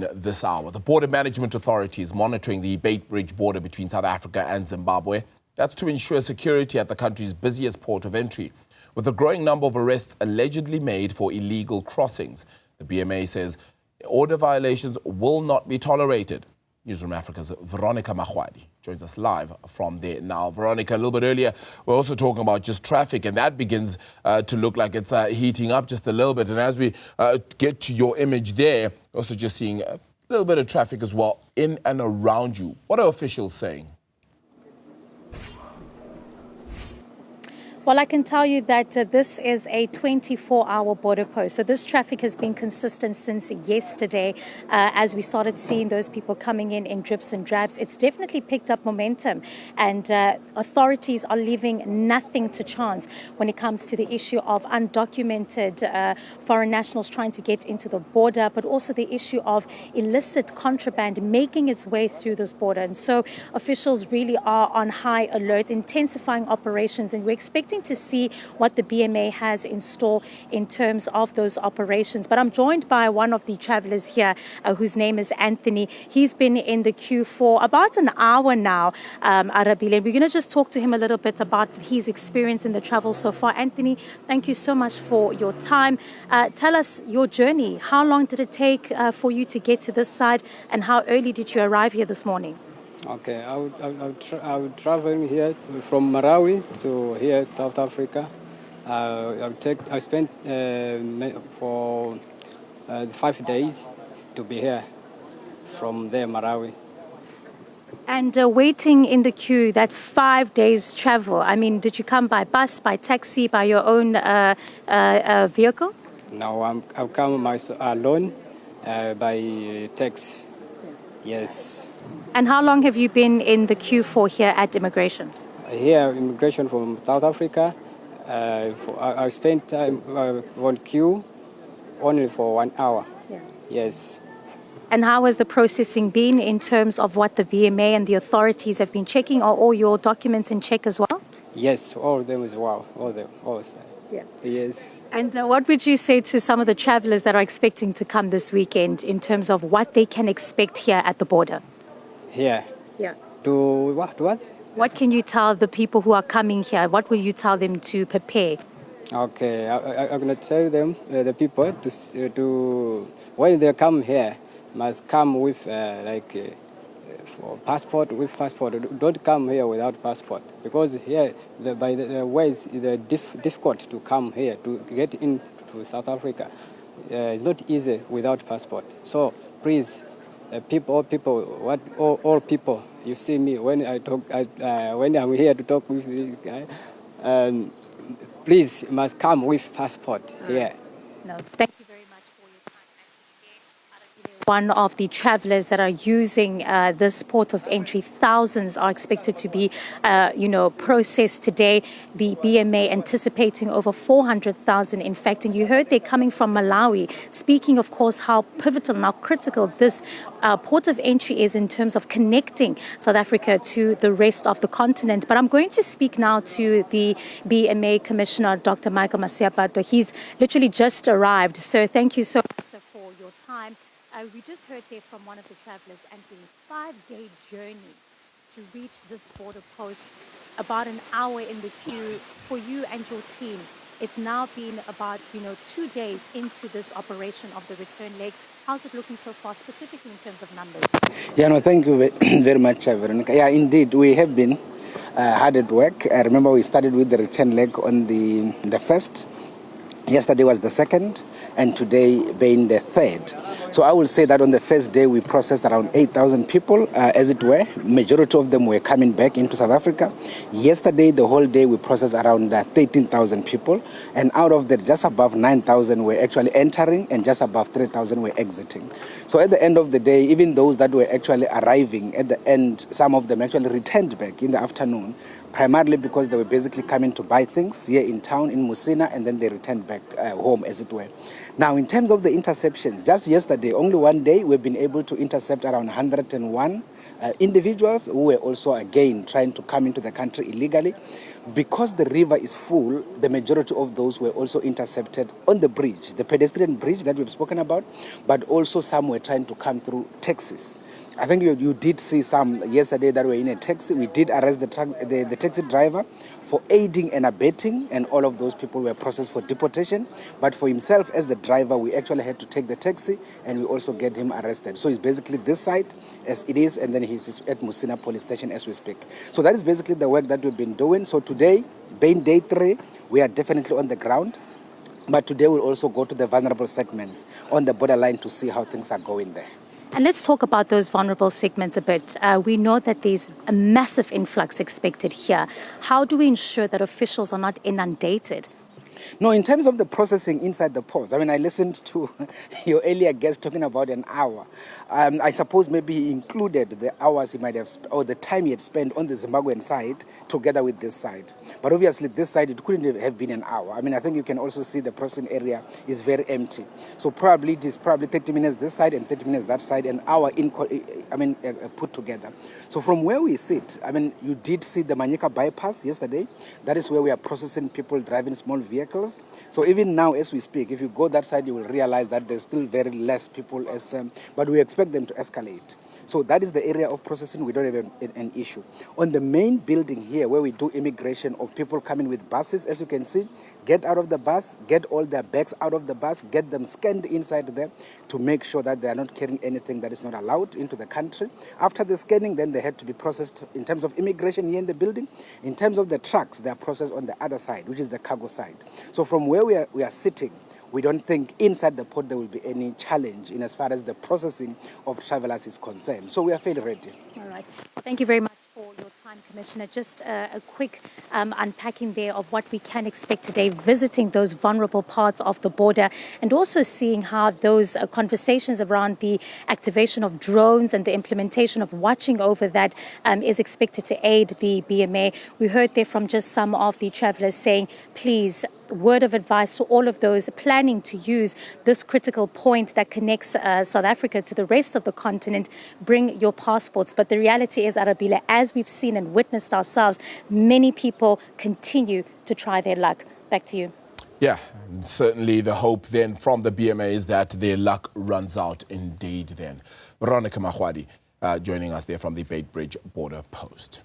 in this hour. The Border Management Authority is monitoring the Beitbridge border between South Africa and Zimbabwe. That's to ensure security at the country's busiest port of entry, with a growing number of arrests allegedly made for illegal crossings. The BMA says order violations will not be tolerated. Newzroom Afrika's Veronica Makhoali joins us live from there now. Veronica, a little bit earlier, we're also talking about just traffic, and that begins to look like it's heating up just a little bit. And as we get to your image there, also just seeing a little bit of traffic as well in and around you. What are officials saying? Well, I can tell you that this is a 24-hour border post. So this traffic has been consistent since yesterday as we started seeing those people coming in drips and drabs. It's definitely picked up momentum, and authorities are leaving nothing to chance when it comes to the issue of undocumented foreign nationals trying to get into the border, but also the issue of illicit contraband making its way through this border. And so officials really are on high alert, intensifying operations, and we're expecting to see what the BMA has in store in terms of those operations. But I'm joined by one of the travelers here whose name is Anthony. He's been in the queue for about an hour now, Arabile. We're going to just talk to him a little bit about his experience in the travel so far. Anthony, thank you so much for your time. Tell us your journey. How long did it take for you to get to this side, and how early did you arrive here this morning? Okay, I would travel here from Malawi to here, South Africa. I spent for 5 days to be here from there, Malawi. And waiting in the queue, that 5 days travel, I mean, did you come by bus, by taxi, by your own vehicle? No, I've come alone by taxi, yes. And how long have you been in the queue for here at immigration? Here, immigration from South Africa, I spent time on queue only for 1 hour. Yeah. Yes. And how has the processing been in terms of what the BMA and the authorities have been checking? Are all your documents in check as well? Yes, all of them as well. All of them. Yeah. Yes. And what would you say to some of the travelers that are expecting to come this weekend in terms of what they can expect here at the border? Here? Yeah. To what? What can you tell the people who are coming here? What will you tell them to prepare? Okay, I'm going to tell them, the people, to when they come here, must come with for passport. With passport, don't come here without passport, because here by the ways it's difficult to come here to get into South Africa. It's not easy without passport. So please, all people, you see me when I talk, when I'm here to talk with you guys, please must come with passport here. No, thank you very much for your time. One of the travelers that are using this port of entry, thousands are expected to be, processed today. The BMA anticipating over 400,000, in fact. And you heard they're coming from Malawi, speaking, of course, how pivotal and how critical this port of entry is in terms of connecting South Africa to the rest of the continent. But I'm going to speak now to the BMA Commissioner, Dr. Michael Masiapato. He's literally just arrived. So thank you so much for your time. We just heard there from one of the travelers, Anthony, 5-day journey to reach this border post, about an hour in the queue for you and your team. It's now been about, 2 days into this operation of the return leg. How's it looking so far, specifically in terms of numbers? Yeah, no, thank you very much, Veronica. Yeah, indeed, we have been hard at work. I remember we started with the return leg on the 1st. Yesterday was the 2nd, and today being the 3rd. So I will say that on the first day we processed around 8,000 people, as it were. Majority of them were coming back into South Africa. Yesterday, the whole day, we processed around 13,000 people. And out of that, just above 9,000 were actually entering and just above 3,000 were exiting. So at the end of the day, even those that were actually arriving at the end, some of them actually returned back in the afternoon, primarily because they were basically coming to buy things here in town, in Musina, and then they returned back home, as it were. Now, in terms of the interceptions, just yesterday, only one day, we've been able to intercept around 101 individuals who were also, again, trying to come into the country illegally. Because the river is full, the majority of those were also intercepted on the bridge, the pedestrian bridge that we've spoken about, but also some were trying to come through taxis. I think you did see some yesterday that were in a taxi. We did arrest the taxi driver for aiding and abetting, and all of those people were processed for deportation. But for himself as the driver, we actually had to take the taxi, and we also get him arrested. So he's basically this side as it is, and then he's at Musina police station as we speak. So that is basically the work that we've been doing. So today, being day 3, we are definitely on the ground. But today we'll also go to the vulnerable segments on the borderline to see how things are going there. And let's talk about those vulnerable segments a bit. We know that there's a massive influx expected here. How do we ensure that officials are not inundated? No, in terms of the processing inside the port, I mean, I listened to your earlier guest talking about an hour. I suppose maybe he included the hours he might have, or the time he had spent on the Zimbabwean side together with this side. But obviously this side, it couldn't have been an hour. I mean, I think you can also see the processing area is very empty. So probably it is 30 minutes this side and 30 minutes that side, an hour put together. So from where we sit, I mean, you did see the Manyika bypass yesterday. That is where we are processing people driving small vehicles. So even now, as we speak, if you go that side, you will realize that there's still very less people, but we expect them to escalate. So that is the area of processing. We don't have an issue. On the main building here, where we do immigration of people coming with buses, as you can see, get out of the bus, get all their bags out of the bus, get them scanned inside there to make sure that they are not carrying anything that is not allowed into the country. After the scanning, then they had to be processed in terms of immigration here in the building. In terms of the trucks, they are processed on the other side, which is the cargo side. So from where we are sitting, we don't think inside the port there will be any challenge in as far as the processing of travelers is concerned. So we are fairly ready. All right. Thank you very much for your time, Commissioner. Just a quick unpacking there of what we can expect today, visiting those vulnerable parts of the border and also seeing how those conversations around the activation of drones and the implementation of watching over that is expected to aid the BMA. We heard there from just some of the travelers saying, please, word of advice to all of those planning to use this critical point that connects South Africa to the rest of the continent, bring your passports. But the reality is, Arabile, as we've seen and witnessed ourselves, many people continue to try their luck. Back to you. Yeah, and certainly the hope then from the BMA is that their luck runs out indeed then. Veronica Makhoali joining us there from the Beitbridge border post.